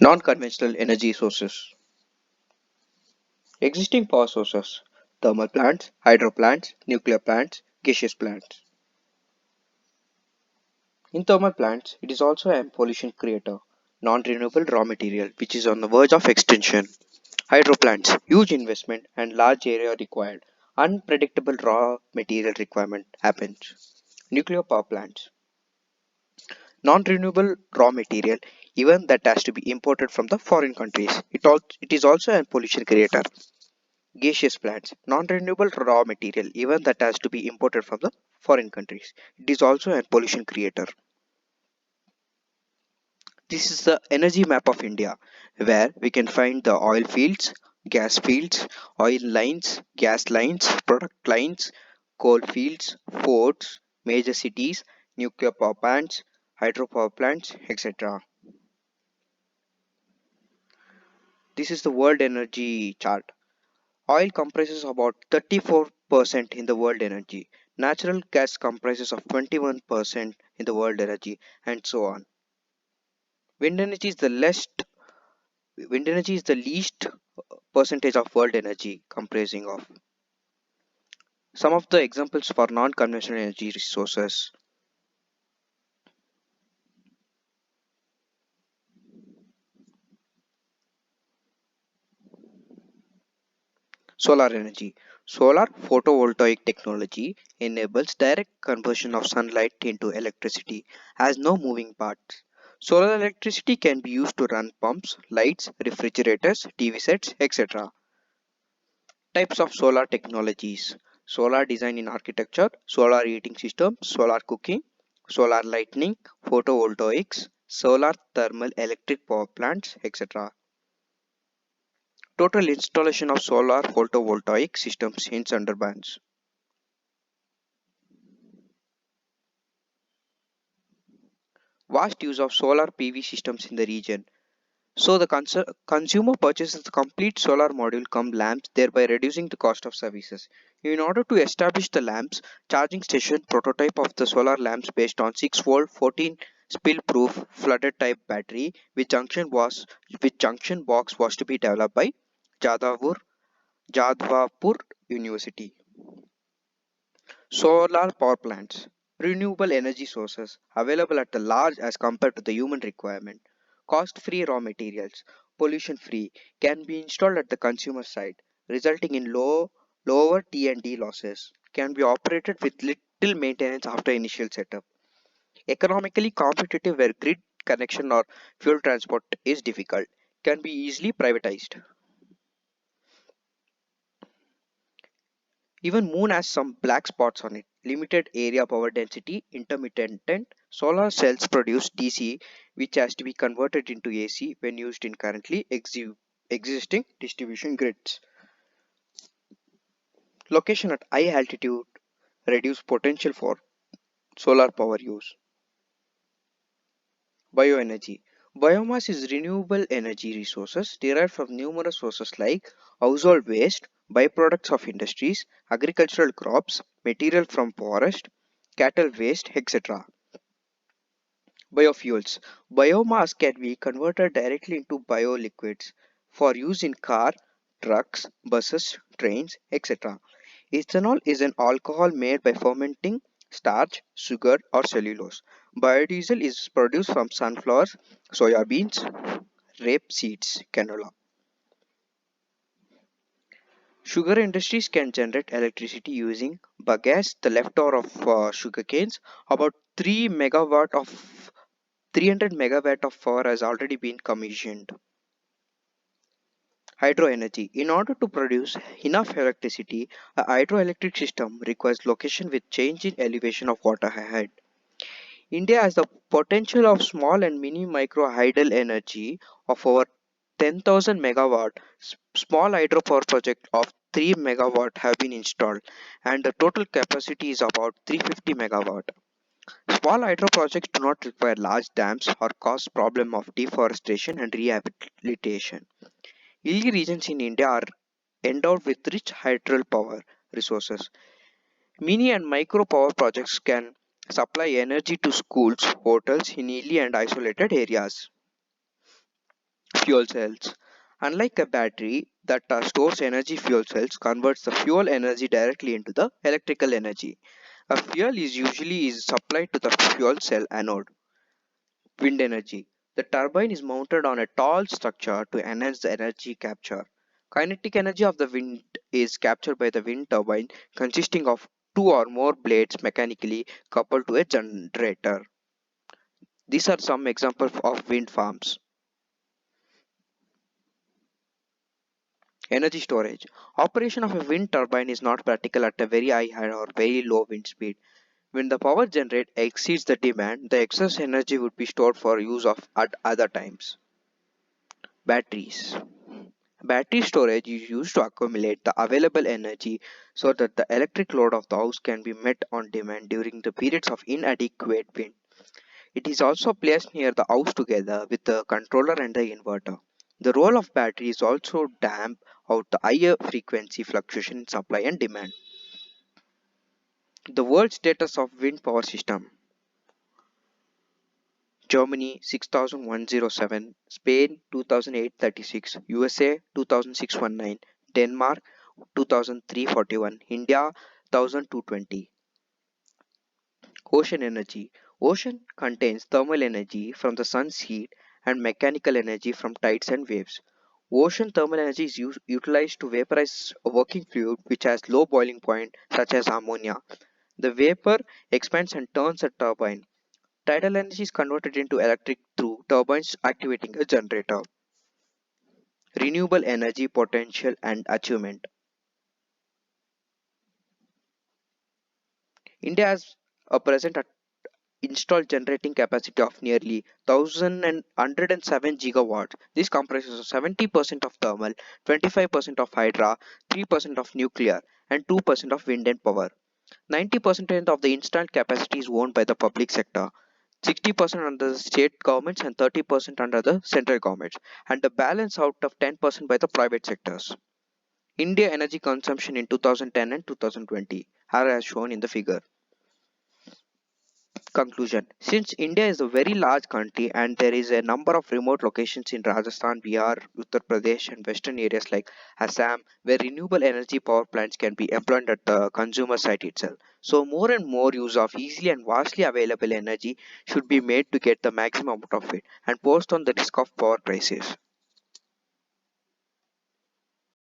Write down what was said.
Non-conventional energy sources. Existing power sources: thermal plants, hydro plants, nuclear plants, gaseous plants. In thermal plants, it is also a pollution creator, non-renewable raw material which is on the verge of extinction. Hydro plants, huge investment and large area required. Unpredictable raw material requirement happens. Nuclear power plants, non-renewable raw material even that has to be imported from the foreign countries. It is also a pollution creator. Gaseous plants, non-renewable raw material, even that has to be imported from the foreign countries. It is also a pollution creator. This is the energy map of India, where we can find the oil fields, oil lines, gas lines, product lines, coal fields, ports, major cities, nuclear power plants, hydropower plants, etc. This is the world energy chart. Oil comprises about 34% in the world energy. Natural gas comprises of 21% in the world energy, and so on. Wind energy is the least Wind energy is the least percentage of world energy comprising of. Some of the examples for non-conventional energy resources: solar energy. Solar photovoltaic technology enables direct conversion of sunlight into electricity, has no moving parts. Solar electricity can be used to run pumps, lights, refrigerators, TV sets, etc. Types of solar technologies: solar design in architecture, solar heating system, solar cooking, solar lighting, photovoltaics, solar thermal electric power plants, etc. Total installation of solar photovoltaic systems in Sundarbans. Vast use of solar PV systems in the region. So the consumer purchases the complete solar module cum lamps, thereby reducing the cost of services. In order to establish the lamps charging station, prototype of the solar lamps based on 6-volt 14 spill-proof flooded type battery with junction box was to be developed by Jadavpur Jadavpur University. Solar power plants, renewable energy sources available at the large as compared to the human requirement. Cost-free raw materials, pollution-free, can be installed at the consumer side, resulting in lower T&D losses. Can be operated with little maintenance after initial setup. Economically competitive where grid connection or fuel transport is difficult. Can be easily privatized. Even moon has some black spots on it. Limited area power density, intermittent. Solar cells produce DC which has to be converted into AC when used in currently existing distribution grids. Location at high altitude reduce potential for solar power use. Bioenergy. Biomass is renewable energy resources derived from numerous sources like household waste, byproducts of industries, agricultural crops, material from forest, cattle waste, etc. Biofuels. Biomass can be converted directly into bioliquids for use in car, trucks, buses, trains, etc. Ethanol is an alcohol made by fermenting starch, sugar, or cellulose. Biodiesel is produced from sunflowers, soya beans, rape seeds, canola. Sugar industries can generate electricity using bagasse, the leftover of sugar canes. About 300 megawatt of power has already been commissioned. Hydroenergy. In order to produce enough electricity, a hydroelectric system requires location with change in elevation of water height. India has the potential of small and mini micro hydel energy of over 10,000 megawatt. Small hydropower project of 3 megawatt have been installed and the total capacity is about 350 megawatt. Small hydro projects do not require large dams or cause problem of deforestation and rehabilitation. Hilly regions in India are endowed with rich hydro power resources. Mini and micro power projects can supply energy to schools, hotels in hilly and isolated areas. Fuel cells. Unlike a battery that stores energy, fuel cells converts the fuel energy directly into the electrical energy. A fuel is usually supplied to the fuel cell anode. Wind energy. The turbine is mounted on a tall structure to enhance the energy capture. Kinetic energy of the wind is captured by the wind turbine consisting of two or more blades mechanically coupled to a generator. These are some examples of wind farms. Energy storage. Operation of a wind turbine is not practical at a very high or very low wind speed. When the power generated exceeds the demand, the excess energy would be stored for use of at other times. Batteries. Battery storage is used to accumulate the available energy so that the electric load of the house can be met on demand during the periods of inadequate wind. It is also placed near the house together with the controller and the inverter. The role of battery is also damp out the higher frequency fluctuation in supply and demand. The world status of wind power system. Germany 6107, Spain 2836, USA 2619, Denmark 2341, India 1220. Ocean energy. Ocean contains thermal energy from the sun's heat and mechanical energy from tides and waves. Ocean thermal energy is utilized to vaporize a working fluid which has low boiling point such as ammonia. The vapor expands and turns a turbine. Tidal energy is converted into electric through turbines activating a generator. Renewable energy potential and achievement. India has a present installed generating capacity of nearly 1,107 gigawatts. This comprises of 70% of thermal, 25% of hydra, 3% of nuclear, and 2% of wind and power. 90% of the installed capacity is owned by the public sector, 60% under the state governments and 30% under the central governments, and the balance out of 10% by the private sectors. India energy consumption in 2010 and 2020 are as shown in the figure. Conclusion. Since India is a very large country and there is a number of remote locations in Rajasthan, Bihar, Uttar Pradesh, and western areas like Assam, where renewable energy power plants can be employed at the consumer site itself. So, more and more use of easily and vastly available energy should be made to get the maximum out of it and post on the risk of power crisis.